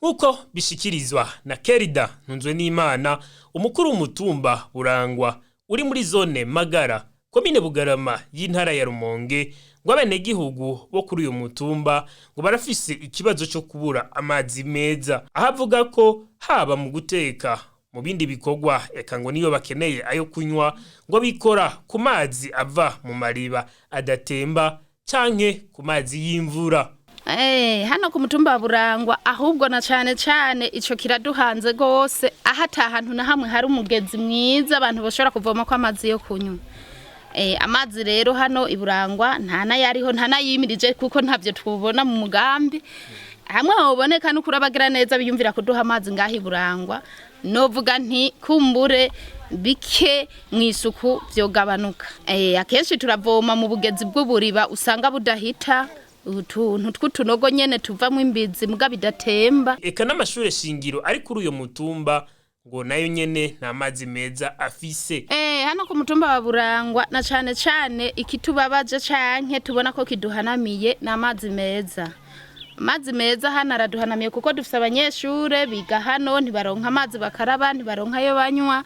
nk'uko bishikirizwa na Kerida Ntunzwenimana umukuru w'umutumba Burangwa uri muri zone Magara komine Bugarama y'intara ya Rumonge ngo abenegihugu bo kuri uyu mutumba ngo barafise ikibazo cyo kubura amazi meza, ahavuga ko haba mu guteka mu bindi bikorwa eka ngo niyo bakeneye ayo kunywa ngo bikora ku mazi ava mu mariba adatemba canke ku mazi y'imvura. Hano ku mutumba wa Burangwa ahubwo na cane ico kiraduhanze gose, ahata ahantu na hamwe hari umugezi mwiza abantu bashobora kuvoma ko amazi yo kunywa. Amazi rero hano iburangwa ntana yariho ntana yimirije kuko ntavyo tubona mu mugambi, hamwe hoboneka no kurabagira neza biyumvira kuduha amazi ngaho iburangwa, novuga nti kumbure bike mwisuku vyogabanuka. Akenshi turavoma mu bugezi bw'uburiba usanga budahita utuntu tw'utunogo nyene tuvamwe imbizi muga bidatemba. Eka n'amashure shingiro ari kuri uyo mutumba ngo nayo nyene nta mazi meza afise. Hano ku mutumba wa Burangwa na cane ikitubabaje canke tubona ko kiduhanamiye na amazi meza. Amazi meza hano araduhanamiye kuko dufise abanyeshure biga hano ntibaronka amazi bakaraba, ntibaronka ayo banywa.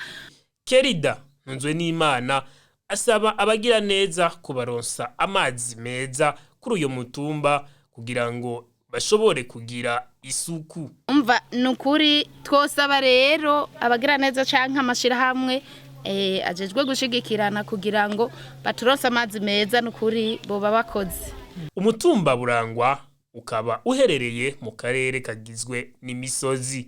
Kerida Ntunzwenimana asaba abagira neza kubaronsa amazi meza kuri uyo mutumba kugira ngo bashobore kugira isuku. Umva nukuri twosaba rero abagira neza canke amashirahamwe ajejwe gushigikirana kugira ngo baturonse amazi meza nukuri boba bakoze. Umutumba Burangwa ukaba uherereye mu karere kagizwe n'imisozi.